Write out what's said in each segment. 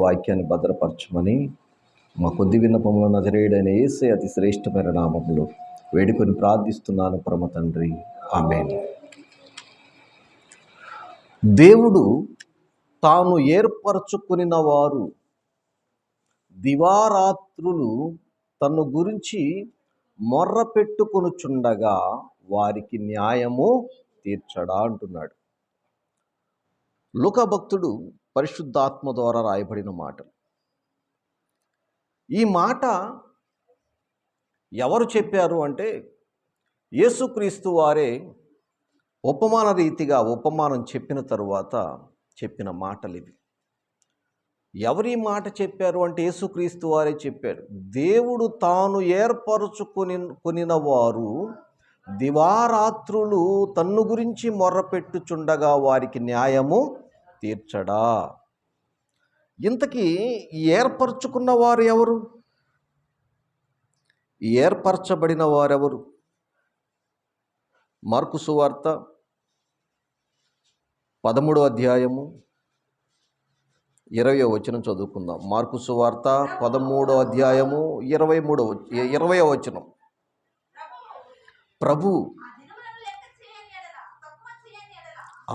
వాక్యాన్ని భద్రపరచమని మా కొద్ది విన్నపంలో నజరేయుడైన యేసే అతి శ్రేష్టమైన నామములో వేడుకొని ప్రార్థిస్తున్నాను పరమ తండ్రి, ఆమేన్. దేవుడు తాను ఏర్పరచుకునిన వారు దివారాత్రులు తను గురించి మొర్ర పెట్టుకొనుచుండగా వారికి న్యాయము తీర్చడా అంటున్నాడు. లూకా భక్తుడు పరిశుద్ధాత్మ ద్వారా రాయబడిన మాట. ఈ మాట ఎవరు చెప్పారు అంటే యేసుక్రీస్తు వారే ఉపమాన రీతిగా ఉపమానం చెప్పిన తరువాత చెప్పిన మాటలు ఇవి. ఎవరి మాట చెప్పారు అంటే యేసుక్రీస్తు వారే చెప్పారు. దేవుడు తాను కొనిన వారు దివారాత్రులు తన్ను గురించి మొర్రపెట్టుచుండగా వారికి న్యాయము తీర్చడా. ఇంతకీ ఏర్పరచుకున్న వారు ఎవరు? ఏర్పరచబడిన వారెవరు? మార్కు సువార్త 13వ అధ్యాయము 20వ వచనం చదువుకుందాం. మార్కు సువార్త 13వ అధ్యాయము 20వ వచనం. ప్రభు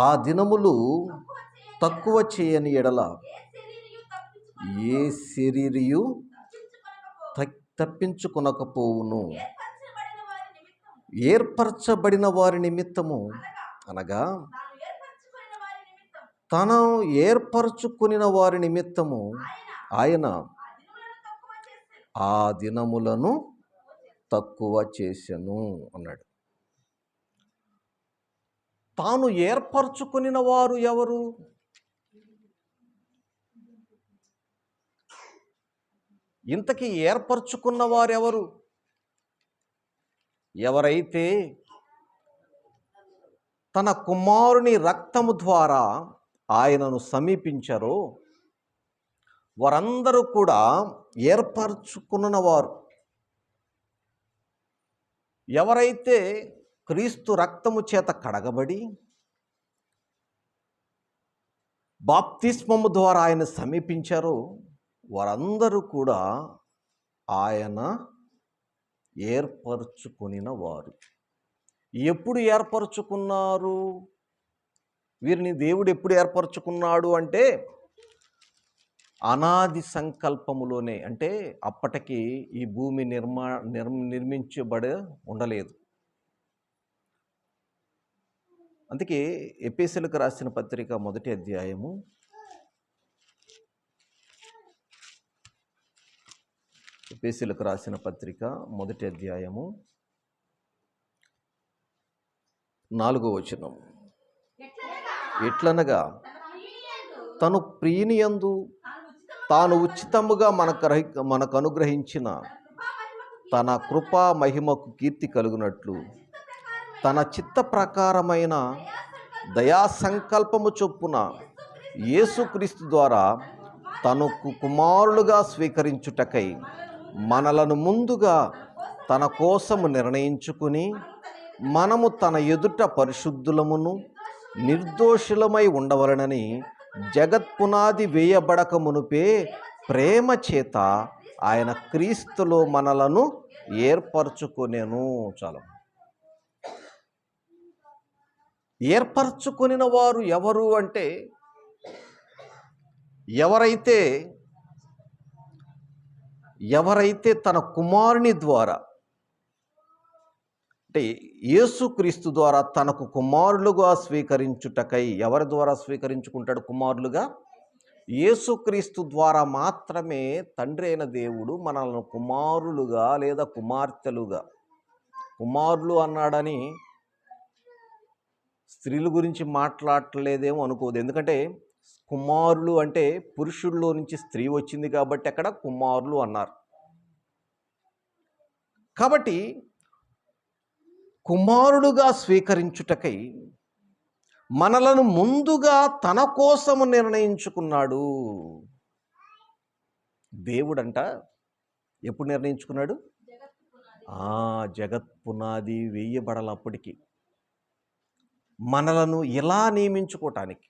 ఆ దినములు తక్కువ చేయని ఎడల ఏ శరీరియు తప్పించుకొనకపోవును. ఏర్పరచబడిన వారి నిమిత్తము అనగా తను ఏర్పరచుకునిన వారి నిమిత్తము ఆయన ఆ దినములను తక్కువ చేసెను అన్నాడు. తాను ఏర్పరచుకునిన వారు ఎవరు? ఇంతకీ ఏర్పరచుకున్న వారెవరు? ఎవరైతే తన కుమారుని రక్తము ద్వారా ఆయనను సమీపించారో వారందరూ కూడా ఏర్పరచుకున్నవారు. ఎవరైతే క్రీస్తు రక్తము చేత కడగబడి బాప్తిస్మము ద్వారా ఆయన సమీపించారో వారందరూ కూడా ఆయన ఏర్పరచుకునిన వారు. ఎప్పుడు ఏర్పరచుకున్నారు? వీరిని దేవుడు ఎప్పుడు ఏర్పరచుకున్నాడు అంటే అనాది సంకల్పములోనే. అంటే అప్పటికి ఈ భూమి నిర్మించబడి ఉండలేదు. అందుకే ఎఫెసీయులకు రాసిన పత్రిక 1వ అధ్యాయము 4వ వచనం. ఎట్లనగా తను ప్రియునియందు తాను ఉచితముగా మనకు అనుగ్రహించిన తన కృపా మహిమకు కీర్తి కలుగునట్లు తన చిత్త ప్రకారమైన దయా సంకల్పము చొప్పున యేసుక్రీస్తు ద్వారా తనకు కుమారులుగా స్వీకరించుటకై మనలను ముందుగా తన కోసము నిర్ణయించుకుని మనము తన ఎదుట పరిశుద్ధులమును నిర్దోషులమై ఉండవలనని జగత్పునాది వేయబడక మునుపే ప్రేమ చేత ఆయన క్రీస్తులో మనలను ఏర్పరచుకొనెను. చాలా ఏర్పరచుకొనిన వారు ఎవరు అంటే ఎవరైతే తన కుమారుని ద్వారా అంటే యేసుక్రీస్తు ద్వారా తనకు కుమారులుగా స్వీకరించుటకై. ఎవరి ద్వారా స్వీకరించుకుంటాడు కుమారులుగా? యేసుక్రీస్తు ద్వారా మాత్రమే తండ్రి అయిన దేవుడు మనల్ని కుమారులుగా లేదా కుమార్తెలుగా. కుమారులు అన్నాడని స్త్రీల గురించి మాట్లాడలేదేమో అనుకోదు. ఎందుకంటే కుమారులు అంటే పురుషుల్లో నుంచి స్త్రీ వచ్చింది కాబట్టి అక్కడ కుమారులు అన్నారు. కాబట్టి కుమారుడుగా స్వీకరించుటకై మనలను ముందుగా తన కోసము నిర్ణయించుకున్నాడు. దేవుడంట ఎప్పుడు నిర్ణయించుకున్నాడు? జగత్ పునాది వేయబడాలప్పటికి మనలను ఇలా నియమించుకోవటానికి.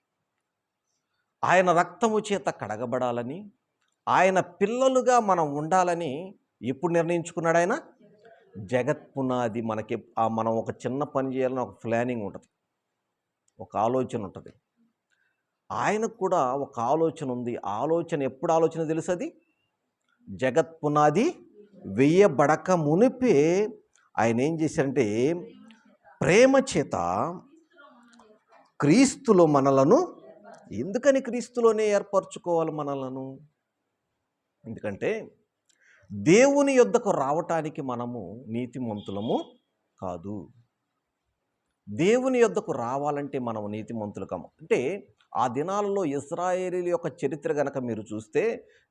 ఆయన రక్తము చేత కడగబడాలని, ఆయన పిల్లలుగా మనం ఉండాలని ఎప్పుడు నిర్ణయించుకున్నాడు ఆయన? జగత్పునాది. మనం ఒక చిన్న పని చేయాలని ఒక ప్లానింగ్ ఉంటుంది, ఒక ఆలోచన ఉంటుంది. ఆయనకు కూడా ఒక ఆలోచన ఉంది. ఆలోచన ఎప్పుడు ఆలోచన తెలుసు? అది జగత్పునాది వెయ్యబడక మునిపే ఆయన ఏం చేశారంటే ప్రేమ చేత క్రీస్తులో మనలను, ఎందుకని క్రీస్తులోనే ఏర్పరచుకోవాలి మనలను? ఎందుకంటే దేవుని యొద్దకు రావటానికి మనము నీతిమంతులము కాదు. దేవుని యొద్దకు రావాలంటే మనం నీతిమంతులు కాము. అంటే ఆ దినాలలో ఇశ్రాయేలీయుల యొక్క చరిత్ర గనక మీరు చూస్తే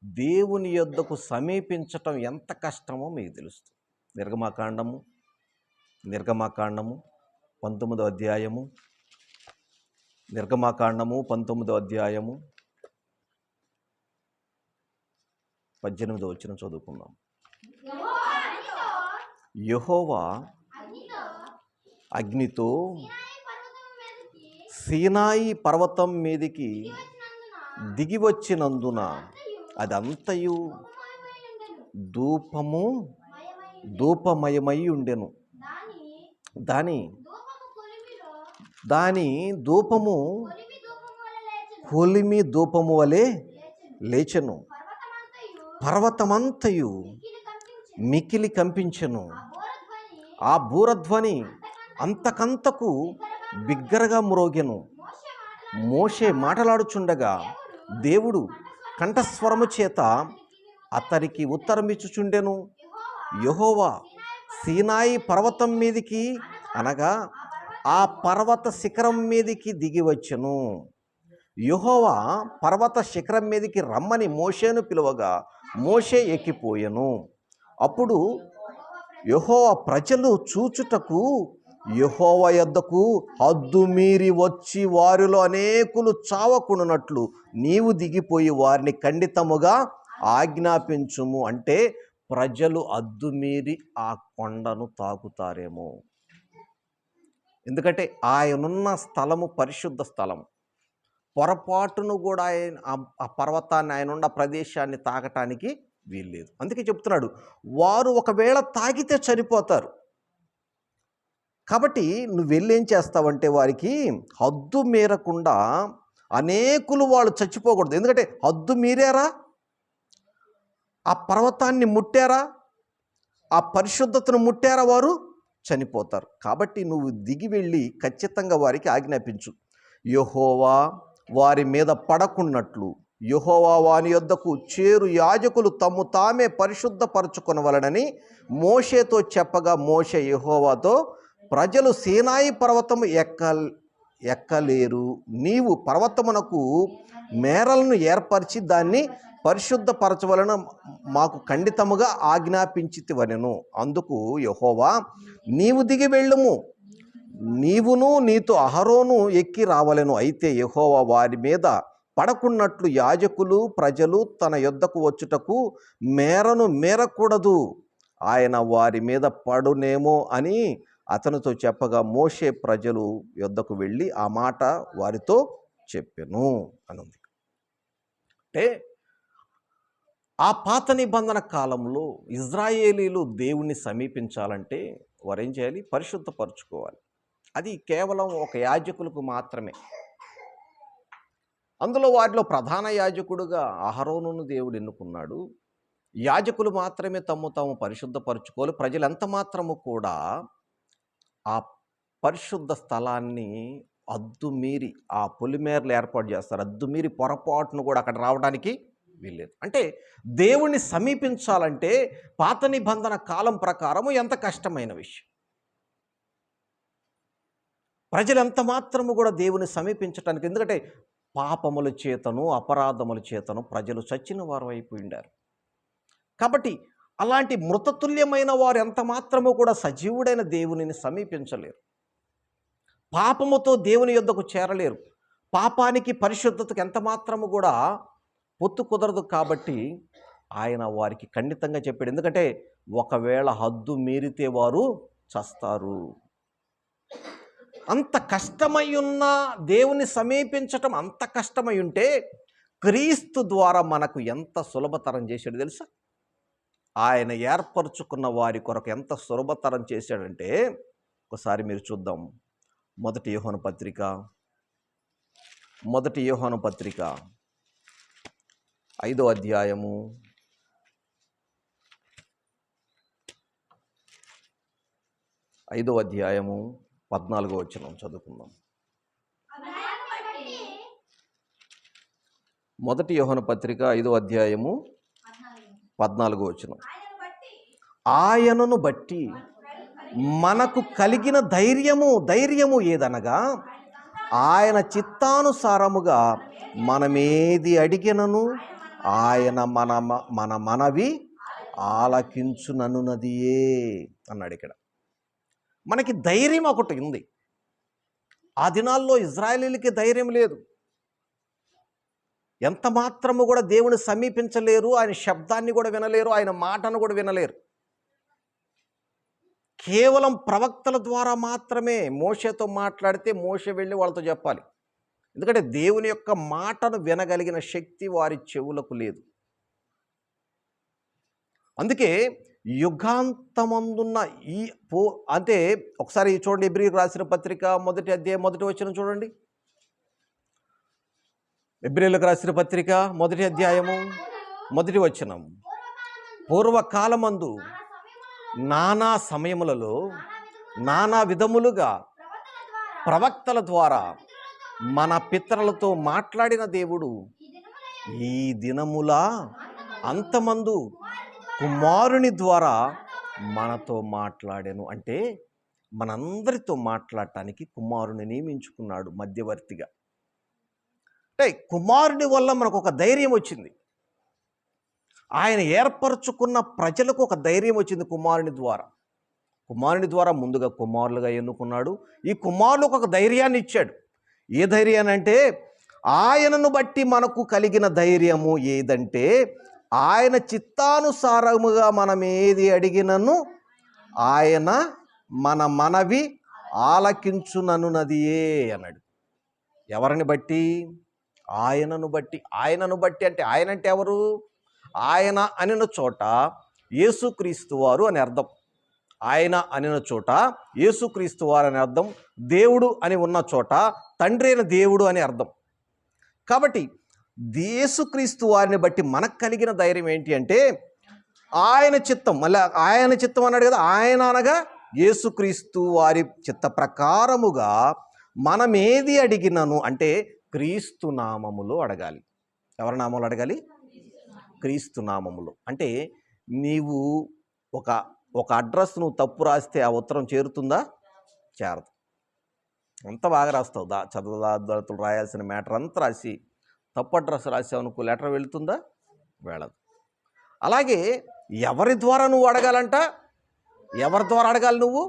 దేవుని యొద్దకు సమీపించటం ఎంత కష్టమో మీకు తెలుస్తుంది. నిర్గమాకాండము 19వ అధ్యాయము, నిర్గమాకాండము 19వ అధ్యాయము 18వ వచనం చదువుకుందాం. యెహోవా అగ్నితో సీనాయి పర్వతం మీదికి దిగి వచ్చినందున అదంతయు ధూపమయమై ఉండెను. దాని ధూపము కొలిమి ధూపము వలె లేచెను. పర్వతమంతయు మికిలి కంపించెను. ఆ బూరధ్వని అంతకంతకు బిగ్గరగా మ్రోగెను. మోషే మాటలాడుచుండగా దేవుడు కంఠస్వరము చేత అతనికి ఉత్తరమిచ్చుచుండెను. యెహోవా సీనాయి పర్వతం మీదికి, అనగా ఆ పర్వత శిఖరం మీదికి దిగి వచ్చెను. యెహోవా పర్వత శిఖరం మీదికి రమ్మని మోషేను పిలువగా మోషే ఎక్కిపోయెను. అప్పుడు యెహోవా ప్రజలు చూచుటకు యెహోవా యొద్దకు హద్దు మీరి వచ్చి వారిలో అనేకులు చావకుండునట్లు నీవు దిగిపోయి వారిని ఖండితముగా ఆజ్ఞాపించుము. అంటే ప్రజలు హద్దు మీరి ఆ కొండను తాకుతారేమో. ఎందుకంటే ఆయనున్న స్థలము పరిశుద్ధ స్థలం. పొరపాటును కూడా ఆ పర్వతాన్ని, ఆయనున్న ప్రదేశాన్ని తాకటానికి వీల్లేదు. అందుకే చెప్తున్నాడు, వారు ఒకవేళ తాకితే చనిపోతారు. కాబట్టి నువ్వు వెళ్ళేం చేస్తావంటే వారికి హద్దు మీరకుండా, అనేకులు వాళ్ళు చచ్చిపోకూడదు. ఎందుకంటే హద్దు మీరారా, ఆ పర్వతాన్ని ముట్టారా, ఆ పరిశుద్ధతను ముట్టారా, వారు చనిపోతారు. కాబట్టి నువ్వు దిగి వెళ్ళి ఖచ్చితంగా వారికి ఆజ్ఞాపించు. యెహోవా వారి మీద పడకున్నట్లు యెహోవా వాని యొద్దకు చేరు యాజకులు తమ్ము తామే పరిశుద్ధపరచుకొనవలెనని మోషేతో చెప్పగా మోషే యెహోవాతో, ప్రజలు సీనాయి పర్వతము ఎక్కలేరు. నీవు పర్వతమునకు మేరలను ఏర్పరిచి దాన్ని పరిశుద్ధపరచవలన మాకు ఖండితముగా ఆజ్ఞాపించితివనెను. అందుకు యెహోవా, నీవు దిగి వెళ్ళుము, నీవును నీతో అహరోను ఎక్కి రావలెను. అయితే యెహోవా వారి మీద పడకున్నట్లు యాజకులు ప్రజలు తన యొద్దకు వచ్చుటకు మేరను మేరకూడదు, ఆయన వారి మీద పడునేమో అని అతనితో చెప్పగా మోషే ప్రజలు యొద్దకు వెళ్ళి ఆ మాట వారితో చెప్పెను అనుంది. అంటే ఆ పాత నిబంధన కాలంలో ఇజ్రాయేలీలు దేవుణ్ణి సమీపించాలంటే వారు ఏం చేయాలి? పరిశుద్ధపరచుకోవాలి. అది కేవలం ఒక యాజకులకు మాత్రమే. అందులో వారిలో ప్రధాన యాజకుడుగా అహరోనును దేవుడు ఎన్నుకున్నాడు. యాజకులు మాత్రమే తాము పరిశుద్ధపరచుకోవాలి. ప్రజలు ఎంత మాత్రము కూడా ఆ పరిశుద్ధ స్థలాన్ని హద్దు మీరి ఆ పొలిమేరలు ఏర్పాటు చేస్తారు. హద్దు మీరి పొరపాటును కూడా అక్కడ రావడానికి వీల్లేదు. అంటే దేవుణ్ణి సమీపించాలంటే పాత నిబంధన కాలం ప్రకారము ఎంత కష్టమైన విషయం. ప్రజలు ఎంత మాత్రము కూడా దేవుని సమీపించటానికి, ఎందుకంటే పాపముల చేతను అపరాధముల చేతను ప్రజలు చచ్చిన వారు అయిపోయిండారు. కాబట్టి అలాంటి మృతతుల్యమైన వారు ఎంత మాత్రము కూడా సజీవుడైన దేవునిని సమీపించలేరు. పాపముతో దేవుని యొద్దకు చేరలేరు. పాపానికి పరిశుద్ధతకు ఎంత మాత్రము కూడా పొత్తు కుదరదు. కాబట్టి ఆయన వారికి ఖండితంగా చెప్పాడు. ఎందుకంటే ఒకవేళ హద్దు మీరితే వారు చస్తారు. అంత కష్టమై ఉన్న దేవుని సమీపించటం అంత కష్టమై ఉంటే క్రీస్తు ద్వారా మనకు ఎంత సులభతరం చేశాడు తెలుసా? ఆయన ఏర్పరచుకున్న వారి కొరకు ఎంత సులభతరం చేశాడంటే, ఒకసారి మీరు చూద్దాం. మొదటి యోహాను పత్రిక 5వ అధ్యాయము 14వ వచనం చదువుకుందాం. మొదటి యోహాను పత్రిక 5వ అధ్యాయము 14వ వచనం. ఆయనను బట్టి మనకు కలిగిన ధైర్యము ఏదనగా, ఆయన చిత్తానుసారముగా మనమేది అడిగినను ఆయన మన మనవి ఆలకించుననున్నదియే అన్నాడు. ఇక్కడ మనకి ధైర్యం ఒకటి ఉంది. ఆ దినాల్లో ఇజ్రాయేలీలకి ధైర్యం లేదు. ఎంత మాత్రము కూడా దేవుని సమీపించలేరు, ఆయన శబ్దాన్ని కూడా వినలేరు, ఆయన మాటను కూడా వినలేరు. కేవలం ప్రవక్తల ద్వారా మాత్రమే మోషేతో మాట్లాడితే మోషే వెళ్ళి వాళ్ళతో చెప్పాలి. ఎందుకంటే దేవుని యొక్క మాటను వినగలిగిన శక్తి వారి చెవులకు లేదు. అందుకే యుగాంతమందున్న అంటే ఒకసారి చూడండి, హెబ్రీయులకు రాసిన పత్రిక 1వ అధ్యాయం 1వ వచనం చూడండి. హెబ్రీయులకు రాసిన పత్రిక 1వ అధ్యాయము 1వ వచనం. పూర్వకాలమందు నానా సమయములలో నానా విధములుగా ప్రవక్తల ద్వారా మన పితరులతో మాట్లాడిన దేవుడు ఈ దినముల అంతమందు కుమారుని ద్వారా మనతో మాట్లాడాను. అంటే మనందరితో మాట్లాడటానికి కుమారుని నియమించుకున్నాడు మధ్యవర్తిగా. అంటే కుమారుని వల్ల మనకు ఒక ధైర్యం వచ్చింది. ఆయన ఏర్పరచుకున్న ప్రజలకు ఒక ధైర్యం వచ్చింది కుమారుని ద్వారా ముందుగా కుమారులుగా ఎన్నుకున్నాడు. ఈ కుమారులకు ఒక ధైర్యాన్ని ఇచ్చాడు. ఏ ధైర్యాన్ని అంటే, ఆయనను బట్టి మనకు కలిగిన ధైర్యము ఏదంటే, ఆయన చిత్తానుసారముగా మనం ఏది అడిగినను ఆయన మన మనవి ఆలకించుననున్నదియే అన్నాడు. ఎవరిని బట్టి? ఆయనను బట్టి అంటే ఆయన అంటే ఎవరు? ఆయన అనిన చోట యేసుక్రీస్తు వారు అని అర్థం. ఆయన అనిన చోట యేసుక్రీస్తు వారు అని అర్థం. దేవుడు అని ఉన్న చోట తండ్రి అయిన దేవుడు అని అర్థం. కాబట్టి యేసుక్రీస్తు వారిని బట్టి మనకు కలిగిన ధైర్యం ఏంటి అంటే, ఆయన చిత్తం. మళ్ళీ ఆయన చిత్తం అన్నాడు కదా, ఆయన అనగా యేసుక్రీస్తు వారి చిత్త ప్రకారముగా మనం ఏది అడిగినను అంటే క్రీస్తు నామములో అడగాలి. ఎవరి నామములో అడగాలి? క్రీస్తు నామములో. అంటే నీవు ఒక అడ్రస్ నువ్వు తప్పు రాస్తే ఆ ఉత్తరం చేరుతుందా? చేరదు. అంత బాగా రాస్తావు, చదువుతులు రాయాల్సిన మ్యాటర్ అంతా రాసి తప్పు అడ్రస్ రాసావు అనుకో, లెటర్ వెళుతుందా? వెళ్ళదు. అలాగే ఎవరి ద్వారా నువ్వు అడగాలంట? ఎవరి ద్వారా అడగాలి నువ్వు?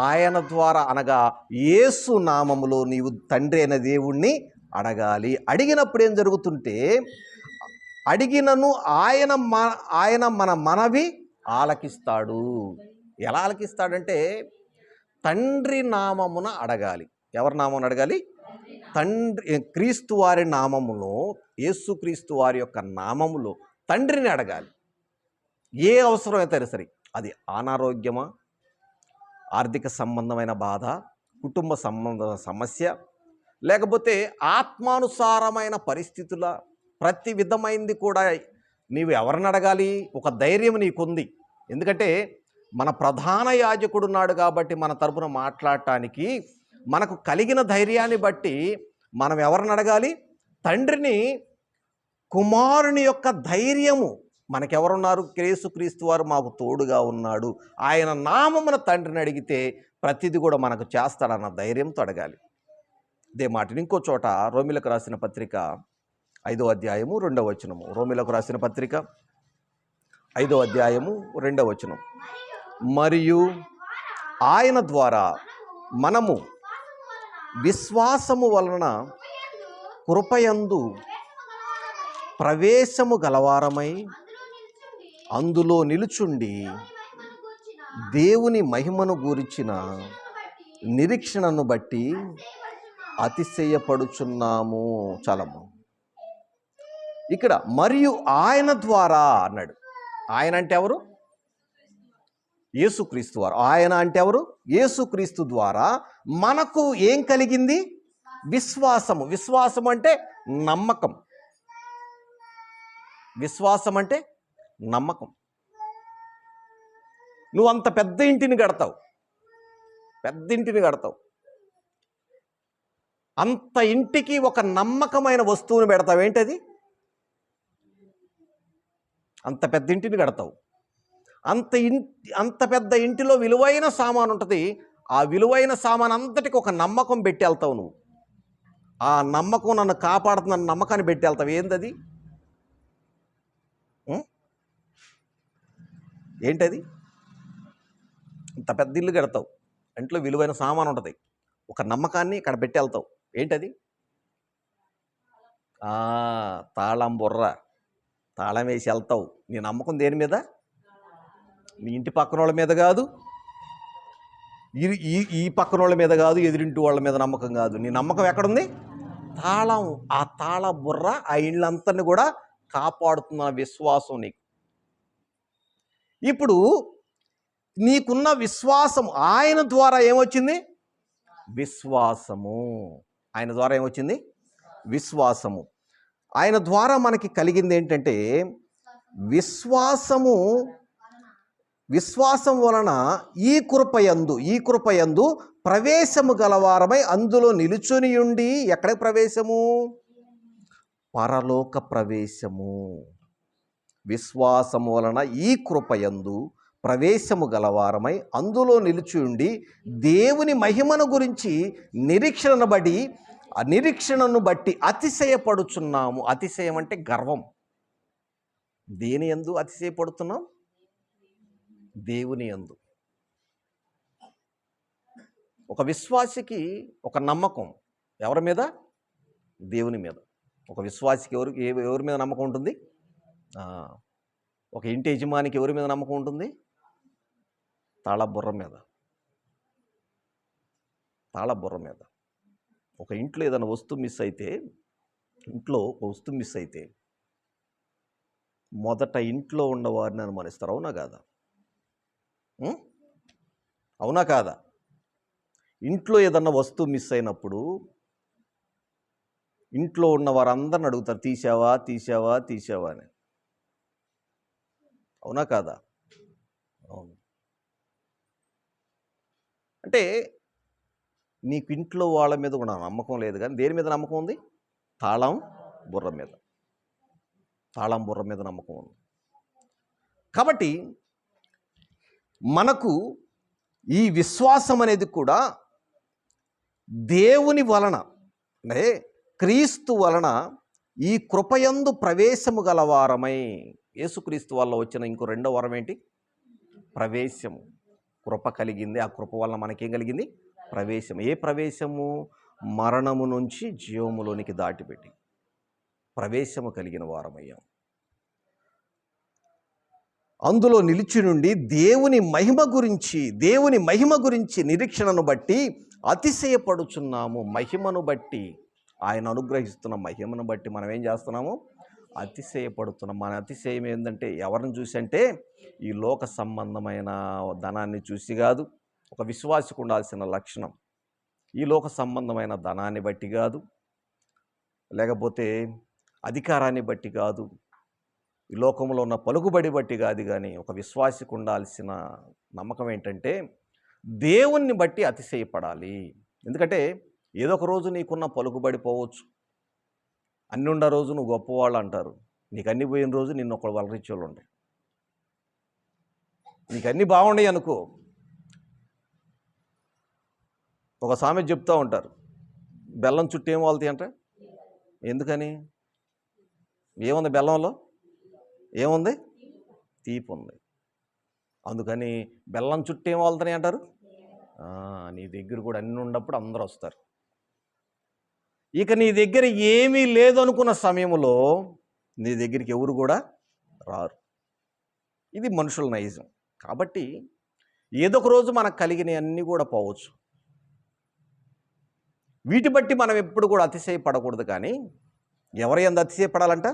ఆయన ద్వారా, అనగా యేసు నామములో నీవు తండ్రి అయిన దేవుణ్ణి అడగాలి. అడిగినప్పుడు ఏం జరుగుతుంటే, అడిగినను ఆయన మన మనవి ఆలకిస్తాడు. ఎలా ఆలకిస్తాడంటే, తండ్రి నామమున అడగాలి. ఎవరి నామమున అడగాలి? తండ్రి, క్రీస్తు వారి నామములో, యేసు క్రీస్తు వారి యొక్క నామములో తండ్రిని అడగాలి. ఏ అవసరం అయితే సరే, అది అనారోగ్యమా, ఆర్థిక సంబంధమైన బాధ, కుటుంబ సంబంధ సమస్య, లేకపోతే ఆత్మానుసారమైన పరిస్థితుల, ప్రతి విధమైంది కూడా నీవు ఎవరిని అడగాలి? ఒక ధైర్యం నీకుంది. ఎందుకంటే మన ప్రధాన యాజకుడు ఉన్నాడు కాబట్టి మన తరపున మాట్లాడటానికి మనకు కలిగిన ధైర్యాన్ని బట్టి మనం ఎవరిని అడగాలి? తండ్రిని. కుమారుని యొక్క ధైర్యము మనకెవరున్నారు? యేసుక్రీస్తు వారు మాకు తోడుగా ఉన్నాడు, ఆయన నామమున తండ్రిని అడిగితే ప్రతిదీ కూడా మనకు చేస్తాడన్న ధైర్యంతో అడగాలి. ఇదే మాటని ఇంకో చోట రోమీయులకు రాసిన పత్రిక 5వ అధ్యాయము 2వ వచనము. రోమీయులకు రాసిన పత్రిక 5వ అధ్యాయము 2వ వచనం. మరియు ఆయన ద్వారా మనము విశ్వాసము వలన కృపయందు ప్రవేశము గలవారమై అందులో నిలుచుండి దేవుని మహిమను గూర్చిన నిరీక్షణను బట్టి అతిశయపడుచున్నాము. చాలమ్మ. ఇక్కడ మరియు ఆయన ద్వారా అన్నాడు. ఆయన అంటే ఎవరు? యేసుక్రీస్తు వారు. ఆయన అంటే ఎవరు? యేసుక్రీస్తు ద్వారా మనకు ఏం కలిగింది? విశ్వాసము. విశ్వాసం అంటే నమ్మకం. విశ్వాసం అంటే నమ్మకం. నువ్వు అంత పెద్ద ఇంటిని కడతావు, పెద్ద ఇంటిని కడతావు, అంత ఇంటికి ఒక నమ్మకమైన వస్తువుని పెడతావు. ఏంటది? అంత పెద్ద ఇంటిని కడతావు, అంత పెద్ద ఇంటిలో విలువైన సామాను ఉంటుంది. ఆ విలువైన సామాన్ అంతటికి ఒక నమ్మకం పెట్టి వెళ్తావు నువ్వు. ఆ నమ్మకం నన్ను కాపాడుతున్న నమ్మకాన్ని పెట్టి వెళ్తావు. ఏంటది? ఏంటది? ఇంత పెద్ద ఇల్లు కడతావు, ఇంట్లో విలువైన సామాను ఉంటుంది, ఒక నమ్మకాన్ని ఇక్కడ పెట్టి వెళ్తావు. ఏంటది? తాళం బుర్ర. తాళం వేసి వెళ్తావు. నీ నమ్మకం దేని మీద? నీ ఇంటి పక్కన వాళ్ళ మీద కాదు, ఈ పక్కన వాళ్ళ మీద కాదు, ఎదురింటి వాళ్ళ మీద నమ్మకం కాదు. నీ నమ్మకం ఎక్కడుంది? తాళం. ఆ తాళ బుర్ర ఆ ఇళ్ళంతని కూడా కాపాడుతున్న విశ్వాసం నీకు. ఇప్పుడు నీకున్న విశ్వాసం ఆయన ద్వారా ఏమొచ్చింది? విశ్వాసము. ఆయన ద్వారా ఏమొచ్చింది? విశ్వాసము. ఆయన ద్వారా మనకి కలిగింది ఏంటంటే విశ్వాసము. విశ్వాసం వలన ఈ కృపయందు ప్రవేశము గలవారమై అందులో నిలుచుని ఉండి, ఎక్కడ ప్రవేశము? పరలోక ప్రవేశము. విశ్వాసము వలన ఈ కృపయందు ప్రవేశము గలవారమై అందులో నిలిచి ఉండి దేవుని మహిమను గురించి నిరీక్షణను బట్టి అతిశయపడుచున్నాము. అతిశయం అంటే గర్వం. దేని యందు అతిశయపడుతున్నాం? దేవుని యందు. ఒక విశ్వాసికి ఒక నమ్మకం ఎవరి మీద? దేవుని మీద. ఒక విశ్వాసికి ఎవరి మీద నమ్మకం ఉంటుంది? ఒక ఇంటి యజమానికి ఎవరి మీద నమ్మకం ఉంటుంది? తాళబుర్ర మీద. తాళబుర్ర మీద. ఒక ఇంట్లో ఏదైనా వస్తువు మిస్ అయితే మొదట ఇంట్లో ఉన్నవారిని అనుమానిస్తారు. అవునా కాదా? అవునా కాదా? ఇంట్లో ఏదన్నా వస్తువు మిస్ అయినప్పుడు ఇంట్లో ఉన్న వారందరిని అడుగుతారు, తీసావా తీసావా తీసావా అని. అవునా కాదా? అవును. అంటే నీకు ఇంట్లో వాళ్ళ మీద కూడా నమ్మకం లేదు, కానీ దేని మీద నమ్మకం ఉంది? తాళం బుర్ర మీద. తాళం బుర్ర మీద నమ్మకం ఉంది. కాబట్టి మనకు ఈ విశ్వాసం అనేది కూడా దేవుని వలన, అంటే క్రీస్తు వలన ఈ కృపయందు ప్రవేశము గలవారమై. యేసుక్రీస్తు వల్ల వచ్చిన ఇంకో రెండో వరం ఏంటి? ప్రవేశము. కృప కలిగింది. ఆ కృప వలన మనకేం కలిగింది? ప్రవేశం. ఏ ప్రవేశము? మరణము నుంచి జీవములోనికి దాటిపెట్టి ప్రవేశము కలిగిన వారమయ్యాం. అందులో నిలిచి నుండి దేవుని మహిమ గురించి నిరీక్షణను బట్టి అతిశయపడుచున్నాము. మహిమను బట్టి, ఆయన అనుగ్రహిస్తున్న మహిమను బట్టి మనం ఏం చేస్తున్నాము? అతిశయపడుతున్నాం. మన అతిశయం ఏంటంటే ఎవరిని చూసి అంటే ఈ లోక సంబంధమైన ధనాన్ని చూసి కాదు. ఒక విశ్వాసికి ఉండాల్సిన లక్షణం ఈ లోక సంబంధమైన ధనాన్ని బట్టి కాదు, లేకపోతే అధికారాన్ని బట్టి కాదు, ఈ లోకంలో ఉన్న పలుకుబడి బట్టి కాదు. కానీ ఒక విశ్వాసికి ఉండాల్సిన నమ్మకం ఏంటంటే దేవుణ్ణి బట్టి అతిశయపడాలి. ఎందుకంటే ఏదో ఒక రోజు నీకున్న పలుకుబడి పోవచ్చు. అన్ని ఉన్న రోజు నువ్వు గొప్పవాళ్ళు అంటారు. నీకు అన్ని పోయిన రోజు నిన్ను ఒకళ్ళు వలరించేవాళ్ళు ఉంటాయి. నీకు అన్నీ బాగున్నాయి అనుకో. ఒక సామెత చెప్తూ ఉంటారు, బెల్లం చుట్టూ ఏం వాళ్తాయి అంటే. ఎందుకని? ఏముంది బెల్లంలో? ఏముంది? తీపి ఉంది. అందుకని బెల్లం చుట్టూ ఏం వాళ్తున్నాయి అంటారు. నీ దగ్గర కూడా అన్నీ ఉన్నప్పుడు అందరూ వస్తారు. ఇక నీ దగ్గర ఏమీ లేదు అనుకున్న సమయంలో నీ దగ్గరికి ఎవరు కూడా రారు. ఇది మనుషుల నైజం. కాబట్టి ఏదో ఒక రోజు మనకు కలిగినవన్నీ కూడా పోవచ్చు. వీటి బట్టి మనం ఎప్పుడు కూడా అతిశయపడకూడదు. కానీ ఎవరి యందు అతిశయపడాలంట?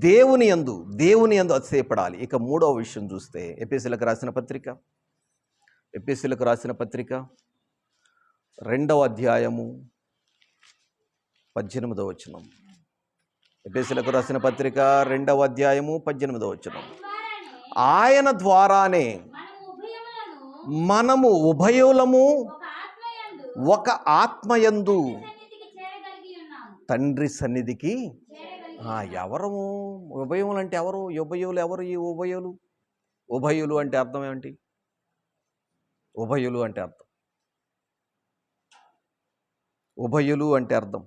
దేవుని యందు అతిశయపడాలి. ఇక మూడవ విషయం చూస్తే ఎఫెసీయులకు రాసిన పత్రిక 2వ అధ్యాయము 18వ వచనం. ఎఫెసీయులకు రాసిన పత్రిక 2వ అధ్యాయము 18వ వచనం. ఆయన ద్వారానే మనము ఉభయులము ఒక ఆత్మయందు తండ్రి సన్నిధికి. ఎవరము ఉభయములు అంటే ఎవరు? ఉభయులు ఎవరు? ఈ ఉభయులు అంటే అర్థం ఏమిటి? ఉభయులు అంటే అర్థం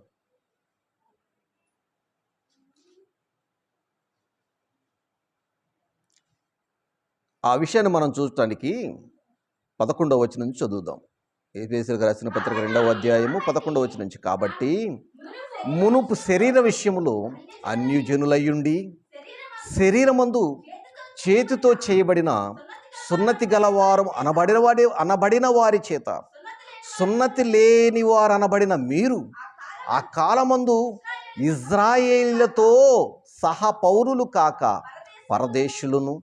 ఆ విషయాన్ని మనం చూడటానికి 11వ వచనం నుంచి చదువుదాం. ఎఫెసీయులకు రాసిన పత్రిక 2వ అధ్యాయము 11వ వచనం నుంచి. కాబట్టి మునుపు శరీర విషయములో అన్యజనులయ్యుండి శరీరమందు చేతితో చేయబడిన సున్నతి గలవారు అనబడిన వారి చేత సున్నతి లేని వారు అనబడిన మీరు ఆ కాలమందు ఇజ్రాయేలుతో సహా పౌరులు కాక పరదేశులను,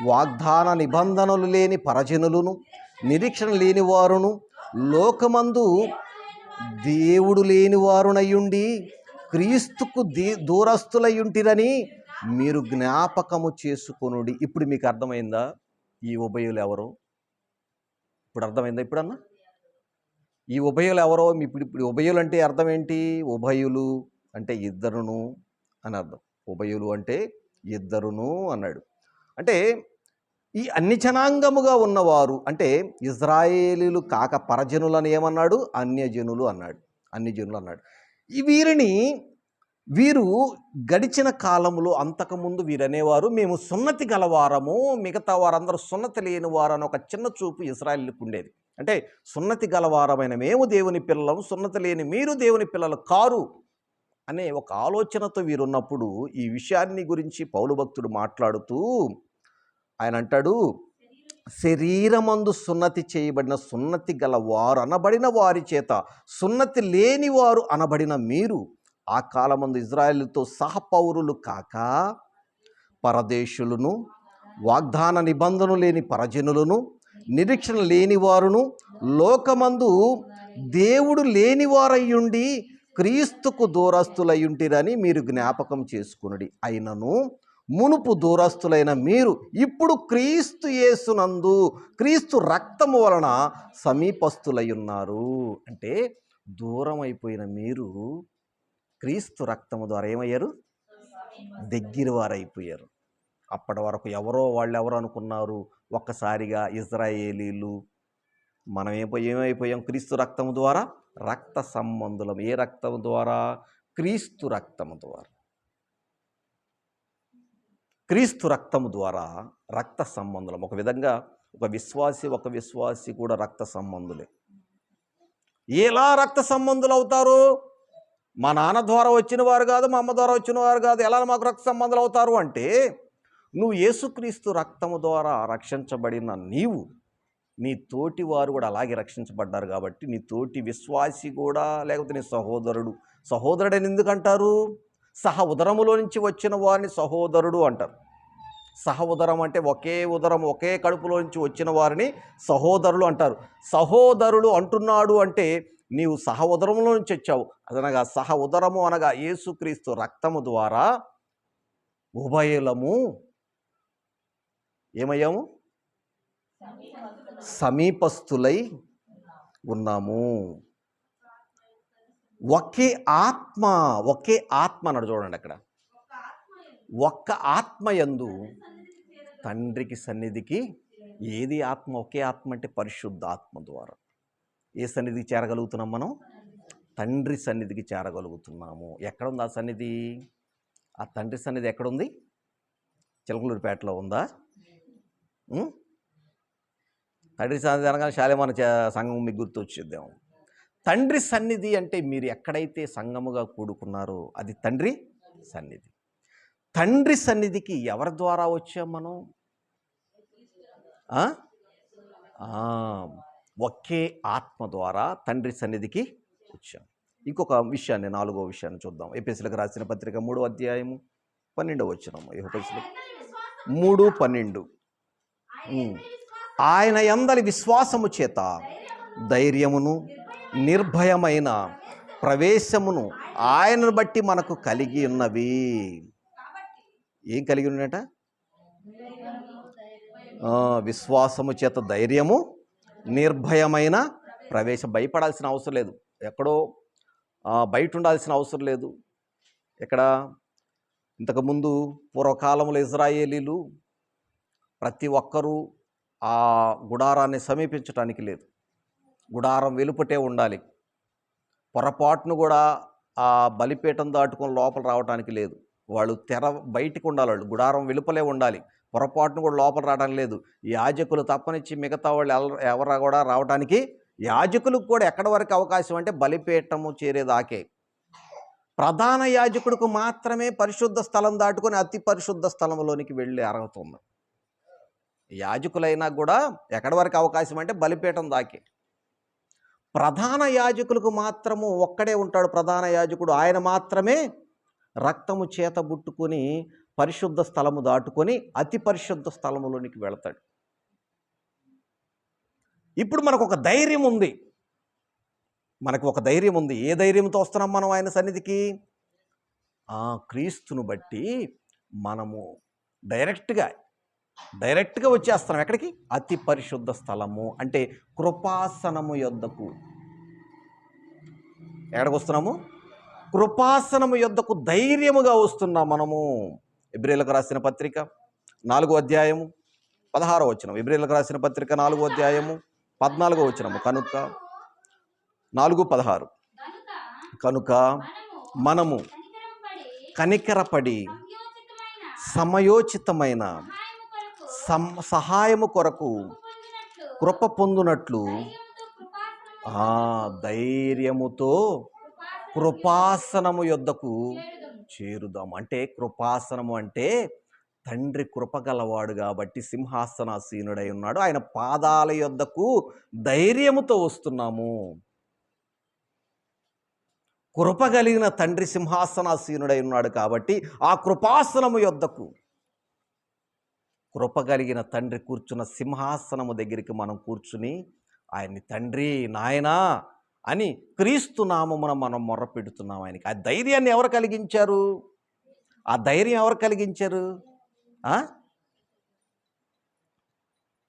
వాగ్దాన నిబంధనలు లేని పరజనులను, నిరీక్షణ లేని వారును, లోకమందు దేవుడు లేని వారునయ్యుండి క్రీస్తుకు దూరస్తులయ్యుంటిరని మీరు జ్ఞాపకము చేసుకొనుడి. ఇప్పుడు మీకు అర్థమైందా ఈ ఉభయులు ఎవరో? ఇప్పుడు అర్థమైందా? ఇప్పుడన్నా ఈ ఉభయులు ఎవరో? ఇప్పుడు ఉభయులు అంటే అర్థం ఏంటి? ఉభయులు అంటే ఇద్దరును అని అర్థం. ఉభయులు అంటే ఇద్దరును అన్నాడు. అంటే ఈ అన్ని జనాంగముగా ఉన్నవారు అంటే ఇజ్రాయేలీలు కాక పరజనులను ఏమన్నాడు? అన్యజనులు అన్నాడు. వీరు గడిచిన కాలంలో అంతకుముందు వీరనేవారు మేము సున్నతి గలవారము, మిగతా వారందరూ సున్నతి లేని వారు అని ఒక చిన్న చూపు ఇజ్రాయేలీలకు ఉండేది. అంటే సున్నతి గలవారమైన మేము దేవుని పిల్లలం, సున్నతి లేని మీరు దేవుని పిల్లలు కారు అనే ఒక ఆలోచనతో వీరున్నప్పుడు ఈ విషయాన్ని గురించి పౌలు భక్తుడు మాట్లాడుతూ ఆయన అంటాడు, శరీరమందు సున్నతి చేయబడిన సున్నతి గల వారు అనబడిన వారి చేత సున్నతి లేని వారు అనబడిన మీరు ఆ కాలమందు ఇజ్రాయేలుతో సహపౌరులు కాక పరదేశులను, వాగ్దాన నిబంధనలు లేని పరజనులను, నిరీక్షణ లేని వారును, లోకమందు దేవుడు లేని వారయ్యుండి క్రీస్తుకు దూరస్తులయ్యుంటిరని మీరు జ్ఞాపకం చేసుకొనుడి. అయినను మునుపు దూరస్తులైన మీరు ఇప్పుడు క్రీస్తు యేసునందు క్రీస్తు రక్తము వలన సమీపస్తులై ఉన్నారు. అంటే దూరం అయిపోయిన మీరు క్రీస్తు రక్తము ద్వారా ఏమయ్యారు? దగ్గర వారైపోయారు. అప్పటి వరకు వాళ్ళెవరో అనుకున్నారు. ఒక్కసారిగా ఇజ్రాయేలీలు మనం ఏమైపోయాం? క్రీస్తు రక్తము ద్వారా రక్త సంబంధులం. ఏ రక్తము ద్వారా? క్రీస్తు రక్తము ద్వారా. క్రీస్తు రక్తము ద్వారా రక్త సంబంధులం. ఒక విధంగా ఒక విశ్వాసి కూడా రక్త సంబంధులే. ఎలా రక్త సంబంధులు అవుతారు? మా నాన్న ద్వారా వచ్చిన వారు కాదు, మా అమ్మ ద్వారా వచ్చిన వారు కాదు, ఎలా మాకు రక్త సంబంధాలు అవుతారు అంటే, నువ్వు యేసుక్రీస్తు రక్తము ద్వారా రక్షించబడిన నీవు, నీ తోటి వారు కూడా అలాగే రక్షించబడ్డారు కాబట్టి నీ తోటి విశ్వాసి కూడా, లేకపోతే నీ సహోదరుడని ఎందుకంటారు? సహ ఉదరములో నుంచి వచ్చిన వారిని సహోదరుడు అంటారు. సహ ఉదరం అంటే ఒకే ఉదరం, ఒకే కడుపులో నుంచి వచ్చిన వారిని సహోదరులు అంటారు. సహోదరులు అంటున్నాడు అంటే నీవు సహ ఉదరములో నుంచి వచ్చావు. అనగా సహ ఉదరము అనగా యేసుక్రీస్తు రక్తము ద్వారా ఉభయులము ఏమయ్యాము? సమీపస్తులై ఉన్నాము. ఒకే ఆత్మ అన్నాడు చూడండి అక్కడ. ఒక్క ఆత్మ యందు తండ్రికి సన్నిధికి. ఏది ఆత్మ? ఒకే ఆత్మ అంటే పరిశుద్ధ ఆత్మ ద్వారా ఏ సన్నిధికి చేరగలుగుతున్నాం మనం? తండ్రి సన్నిధికి చేరగలుగుతున్నాము. ఎక్కడుంది ఆ సన్నిధి? ఆ తండ్రి సన్నిధి ఎక్కడుంది? చిలకలూరిపేటలో ఉందా? తండ్రి సన్నిధి అనగానే శాలిమాన సంఘం మీకు గుర్తొచ్చేద్దాం. తండ్రి సన్నిధి అంటే మీరు ఎక్కడైతే సంఘముగా కూడుకున్నారో అది తండ్రి సన్నిధి. తండ్రి సన్నిధికి ఎవరి ద్వారా వచ్చాం మనం? ఒకే ఆత్మ ద్వారా తండ్రి సన్నిధికి వచ్చాం. ఇంకొక విషయాన్ని, 4వ విషయాన్ని చూద్దాం. ఎఫెసీయులకు రాసిన పత్రిక 3వ అధ్యాయము 12వ వచనం. ఎఫెసీయులకు 3:12. ఆయన యందలి విశ్వాసము చేత ధైర్యమును నిర్భయమైన ప్రవేశమును ఆయనను బట్టి మనకు కలిగి ఉన్నవి. ఏం కలిగి ఉన్నట? విశ్వాసము చేత ధైర్యము, నిర్భయమైన ప్రవేశం. భయపడాల్సిన అవసరం లేదు, ఎక్కడో బయట ఉండాల్సిన అవసరం లేదు. ఇక్కడ ఇంతకుముందు పూర్వకాలంలో ఇజ్రాయేలీలు ప్రతి ఒక్కరూ ఆ గుడారాన్ని సమీపించటానికి లేదు, గుడారం వెలుపటే ఉండాలి. పొరపాటును కూడా ఆ బలిపీఠం దాటుకొని లోపల రావడానికి లేదు. వాళ్ళు బయటికి ఉండాలి, వాళ్ళు గుడారం వెలుపలే ఉండాలి. పొరపాటును కూడా లోపల రావడానికి లేదు. యాజకులు తప్పనిచ్చి మిగతా వాళ్ళు ఎవరు కూడా రావడానికి, యాజకులకు కూడా ఎక్కడి వరకు అవకాశం అంటే బలిపీఠము చేరేదాకే. ప్రధాన యాజకుడికి మాత్రమే పరిశుద్ధ స్థలం దాటుకొని అతి పరిశుద్ధ స్థలంలోనికి వెళ్ళే అర్హత ఉంది. యాజకులైనా కూడా ఎక్కడి వరకు అవకాశం అంటే బలిపీఠం దాకే. ప్రధాన యాజకులకు మాత్రము ఒక్కడే ఉంటాడు ప్రధాన యాజకుడు. ఆయన మాత్రమే రక్తము చేత బుట్టుకొని పరిశుద్ధ స్థలము దాటుకొని అతి పరిశుద్ధ స్థలములోనికి వెళతాడు. ఇప్పుడు మనకు ఒక ధైర్యం ఉంది, ఏ ధైర్యంతో వస్తున్నాం మనం ఆయన సన్నిధికి? క్రీస్తును బట్టి మనము డైరెక్ట్గా వచ్చేస్తున్నాం. ఎక్కడికి? అతి పరిశుద్ధ స్థలము అంటే కృపాసనము యొద్దకు. ఎక్కడికి వస్తున్నాము? కృపాసనము యొద్దకు ధైర్యముగా వస్తున్నాం మనము. ఎబ్రీయులకు రాసిన పత్రిక 4వ అధ్యాయము 16వ వచనం. ఎబ్రీయులకు రాసిన పత్రిక 4వ అధ్యాయము 14వ వచనము. కనుక 4:16 కనుక మనము కనికరపడి సమయోచితమైన సహాయము కొరకు కృప పొందునట్లు ధైర్యముతో కృపాసనము యొద్దకు చేరుదాము. అంటే కృపాసనము అంటే తండ్రి కృపగలవాడు కాబట్టి సింహాసనాసీనుడై ఉన్నాడు, ఆయన పాదాల యొద్దకు ధైర్యముతో వస్తున్నాము. కృప కలిగిన తండ్రి సింహాసనాసీనుడై ఉన్నాడు కాబట్టి ఆ కృపాసనము యొద్దకు, కృప కలిగిన తండ్రి కూర్చున్న సింహాసనము దగ్గరికి మనం కూర్చుని ఆయన్ని తండ్రి, నాయనా అని క్రీస్తు నామమున మనం మొర్ర పెడుతున్నాం ఆయనకి. ఆ ధైర్యాన్ని ఎవరు కలిగించారు?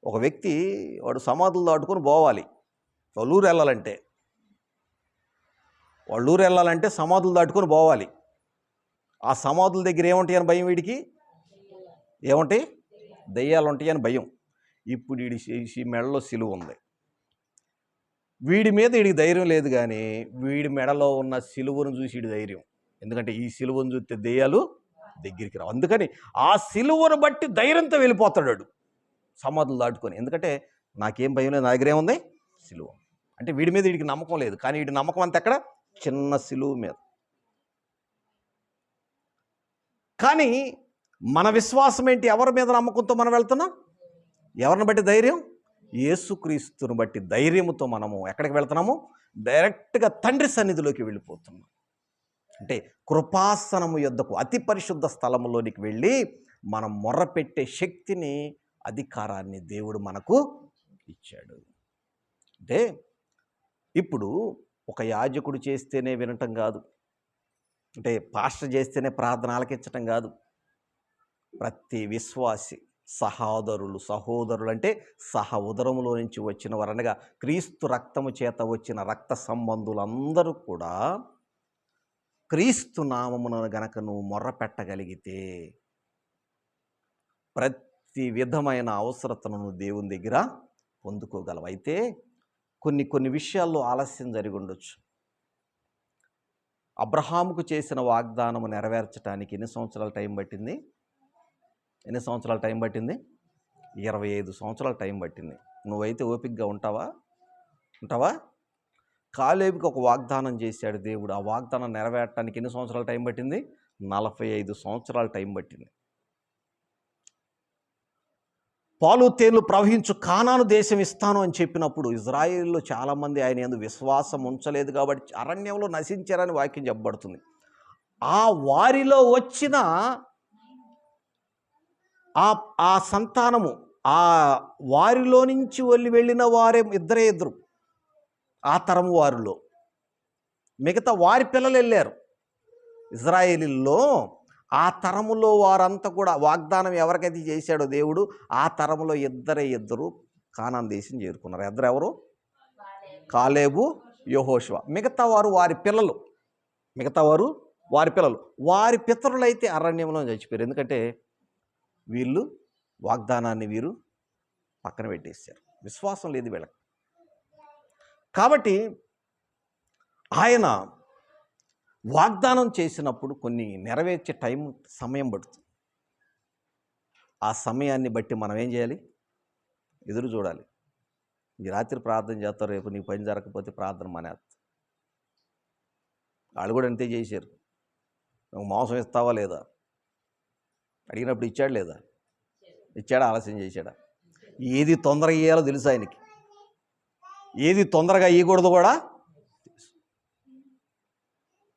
ఒక వ్యక్తి వాడు సమాధులు దాటుకొని పోవాలి, వాళ్ళూరు వెళ్ళాలంటే సమాధులు దాటుకొని పోవాలి. ఆ సమాధుల దగ్గర ఏముంటాయని భయం వీడికి? ఏముంటాయి? దెయ్యాలు ఉంటాయని భయం. ఇప్పుడు ఈ మెడలో సిలువ ఉంది, వీడి మీద వీడికి ధైర్యం లేదు. కానీ వీడి మెడలో ఉన్న సిలువను చూసి వీడి ధైర్యం, ఎందుకంటే ఈ సిలువను చూస్తే దెయ్యాలు దగ్గరికి రావు. అందుకని ఆ సిలువను బట్టి ధైర్యంతో వెళ్ళిపోతాడు సమాధులు దాటుకొని. ఎందుకంటే నాకేం భయం లేదు, నా దగ్గర ఏముంది? సిలువ. అంటే వీడి మీద వీడికి నమ్మకం లేదు, కానీ వీడి నమ్మకం అంతా ఎక్కడ? చిన్న సిలువ మీద. కానీ మన విశ్వాసం ఏంటి? ఎవరి మీద నమ్మకంతో మనం వెళ్తున్నాం? ఎవరిని బట్టి ధైర్యం? యేసుక్రీస్తుని బట్టి ధైర్యముతో మనము ఎక్కడికి వెళ్తున్నాము? డైరెక్ట్గా తండ్రి సన్నిధిలోకి వెళ్ళిపోతున్నాం. అంటే కృపాసనము యొద్దకు, అతి పరిశుద్ధ స్థలములోనికి వెళ్ళి మనం మొర్రపెట్టే శక్తిని, అధికారాన్ని దేవుడు మనకు ఇచ్చాడు. అంటే ఇప్పుడు ఒక యాజకుడు చేస్తేనే వినటం కాదు, అంటే పాస్టర్ చేస్తేనే ప్రార్థన ఆలకించటం కాదు. ప్రతి విశ్వాసి, సహోదరులు అంటే సహ ఉదరములో నుంచి వచ్చిన వారు, అనగా క్రీస్తు రక్తము చేత వచ్చిన రక్త సంబంధులందరూ కూడా క్రీస్తు నామమున గనక నువ్వు మొర్ర పెట్టగలిగితే ప్రతి విధమైన అవసరతను నువ్వు దేవుని దగ్గర పొందుకోగలవు. అయితే కొన్ని విషయాల్లో ఆలస్యం జరిగి ఉండొచ్చు. అబ్రహాముకు చేసిన వాగ్దానము నెరవేర్చడానికి ఎన్ని సంవత్సరాల టైం పట్టింది? 25 సంవత్సరాల టైం పట్టింది. నువ్వైతే ఓపికగా ఉంటావా? కాలేబుకి ఒక వాగ్దానం చేశాడు దేవుడు. ఆ వాగ్దానం నెరవేరటానికి ఎన్ని సంవత్సరాల టైం పట్టింది? 45 సంవత్సరాల టైం పట్టింది. పాలు తేళ్లు ప్రవహించు కానాను దేశం ఇస్తాను అని చెప్పినప్పుడు ఇజ్రాయేల్లో చాలామంది ఆయన యందు విశ్వాసం ఉంచలేదు కాబట్టి అరణ్యంలో నశించారని వాక్యం చెప్పబడుతుంది. ఆ వారిలో వచ్చిన ఆ సంతానము, ఆ వారిలో నుంచి వెళ్ళిన వారే ఇద్దరు ఆ తరము వారిలో, మిగతా వారి పిల్లలు వెళ్ళారు. ఇజ్రాయేలీల్లో ఆ తరములో వారంతా కూడా వాగ్దానం ఎవరికైతే చేశాడో దేవుడు, ఆ తరములో ఇద్దరు కానాను దేశం చేరుకున్నారు. ఎవరు? కాలేబు, యెహోషువ. మిగతా వారు వారి పిల్లలు. వారి పితరులైతే అరణ్యంలో చచ్చిపోయారు. ఎందుకంటే వీళ్ళు వాగ్దానాన్ని వీరు పక్కన పెట్టేశారు. విశ్వాసం లేదు వీళ్ళకి. కాబట్టి ఆయన వాగ్దానం చేసినప్పుడు కొన్ని నెరవేర్చే సమయం పడుతుంది. ఆ సమయాన్ని బట్టి మనం ఏం చేయాలి? ఎదురు చూడాలి. ఈ రాత్రి ప్రార్థన చేస్తారు, రేపు నీ పని జరగకపోతే ప్రార్థన మానేస్తా. వాళ్ళు కూడా అంతే చేశారు. నువ్వు మోసం ఇస్తావా లేదా? అడిగినప్పుడు ఇచ్చాడు లేదా? ఇచ్చాడా? ఆలస్యం చేశాడా? ఏది తొందరగా ఇయ్యాలో తెలుసు ఆయనకి, ఏది తొందరగా ఇవ్వకూడదు కూడా,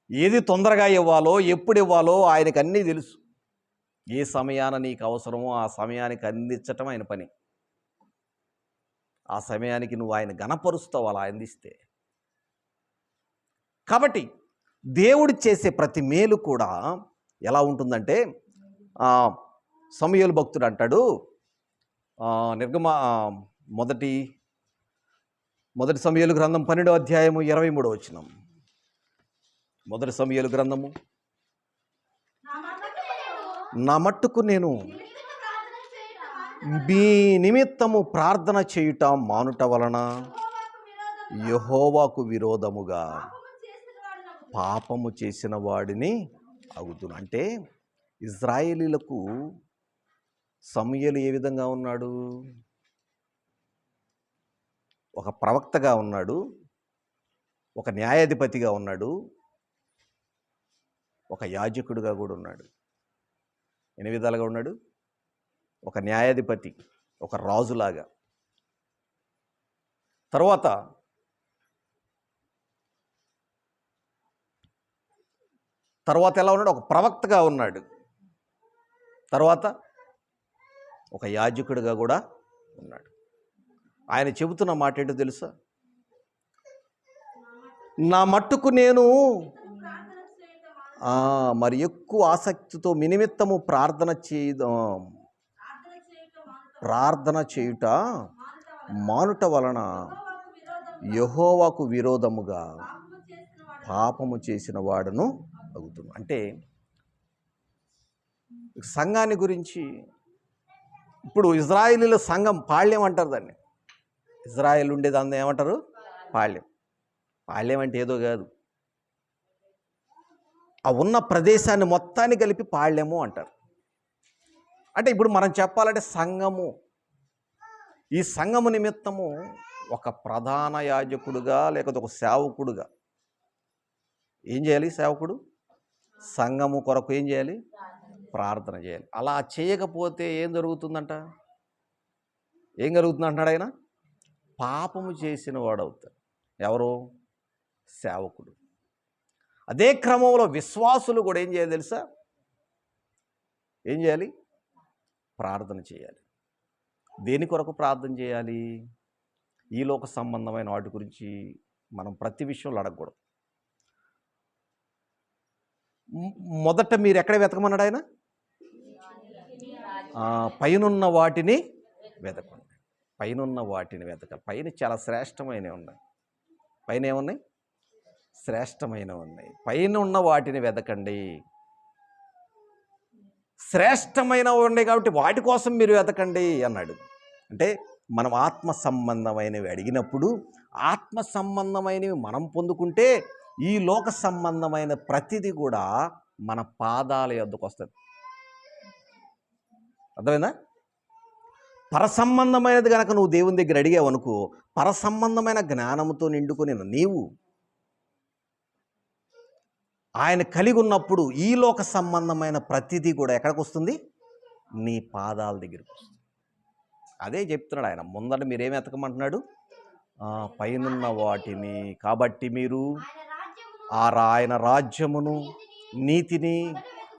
ఏది తొందరగా ఇవ్వాలో ఎప్పుడు ఇవ్వాలో ఆయనకు అన్నీ తెలుసు. ఏ సమయాన నీకు అవసరమో ఆ సమయానికి అందించటం ఆయన పని. ఆ సమయానికి నువ్వు ఆయన గణపరుస్తావు అలా అందిస్తే. కాబట్టి దేవుడు చేసే ప్రతి మేలు కూడా ఎలా ఉంటుందంటే, సమూయేలు భక్తుడు అంటాడు, మొదటి సమూయేలు గ్రంథం 12వ అధ్యాయము 23వ వచనం. మొదటి సమూయేలు గ్రంథము, నా మట్టుకు నేను మీ నిమిత్తము ప్రార్థన చేయుట మానుట వలన యెహోవాకు విరోధముగా పాపము చేసిన వాడిని అగుదును. అంటే ఇజ్రాయేలీలకు సమూయేలు ఏ విధంగా ఉన్నాడు? ఒక ప్రవక్తగా ఉన్నాడు, ఒక న్యాయాధిపతిగా ఉన్నాడు, ఒక యాజకుడిగా కూడా ఉన్నాడు. ఎన్ని విధాలుగా ఉన్నాడు? ఒక న్యాయాధిపతి, ఒక రాజులాగా. తర్వాత ఎలా ఉన్నాడు? ఒక ప్రవక్తగా ఉన్నాడు. తర్వాత ఒక యాజకుడిగా కూడా ఉన్నాడు. ఆయన చెబుతున్న మాట ఏంటో తెలుసా? నా మట్టుకు నేను మరి ఎక్కువ ఆసక్తితో మీ నిమిత్తము ప్రార్థన చేయుట మానుట వలన యెహోవాకు విరోధముగా పాపము చేసిన వాడును అగుతును. అంటే సంఘాన్ని గురించి ఇప్పుడు ఇజ్రాయేలీల సంఘం పాళ్యం అంటారు దాన్ని. ఇజ్రాయేల్ ఉండేది అంతా ఏమంటారు? పాళ్యం. పాళ్యం అంటే ఏదో కాదు, ఆ ఉన్న ప్రదేశాన్ని మొత్తాన్ని కలిపి పాళ్యము అంటారు. అంటే ఇప్పుడు మనం చెప్పాలంటే సంఘము, ఈ సంఘము నిమిత్తము ఒక ప్రధాన యాజకుడుగా లేకపోతే ఒక సేవకుడుగా ఏం చేయాలి? సేవకుడు సంఘము కొరకు ఏం చేయాలి? ప్రార్థన చేయాలి. అలా చేయకపోతే ఏం జరుగుతుందంట? ఏం జరుగుతుంది అంటున్నాడు ఆయన? పాపము చేసిన వాడు అవుతాడు. ఎవరు? సేవకుడు. అదే క్రమంలో విశ్వాసులు కూడా ఏం చేయాలి తెలుసా? ఏం చేయాలి? ప్రార్థన చేయాలి. దేని కొరకు ప్రార్థన చేయాలి? ఈ లోక సంబంధమైన వాటి గురించి మనం ప్రతి విషయంలో అడగకూడదు. మొదట మీరు ఎక్కడ వెతకమన్నాడు ఆయన? పైనున్న వాటిని వెతకండి. పైనున్న వాటిని వెతకాలి. పైన చాలా శ్రేష్టమైనవి ఉన్నాయి. పైన ఏమున్నాయి? శ్రేష్టమైనవి ఉన్నాయి. పైన ఉన్న వాటిని వెతకండి. శ్రేష్టమైనవి ఉన్నాయి కాబట్టి వాటి కోసం మీరు వెతకండి అన్నాడు. అంటే మనం ఆత్మ సంబంధమైనవి అడిగినప్పుడు ఆత్మ సంబంధమైనవి మనం పొందుకుంటే ఈ లోక సంబంధమైన ప్రతిదీ కూడా మన పాదాల యొద్దకు వస్తుంది. అర్థమైందా? పరసంబంధమైనది కనుక నువ్వు దేవుని దగ్గర అడిగావు అనుకో, పరసంబంధమైన జ్ఞానంతో నిండుకొని నీవు ఆయన కలిగి ఉన్నప్పుడు ఈ లోక సంబంధమైన ప్రతిదీ కూడా ఎక్కడికి వస్తుంది? నీ పాదాల దగ్గరికి వస్తుంది. అదే చెప్తున్నాడు ఆయన. ముందట మీరేం వెతకమంటున్నాడు? పైనున్న వాటిని. కాబట్టి మీరు ఆయన రాజ్యమును, నీతిని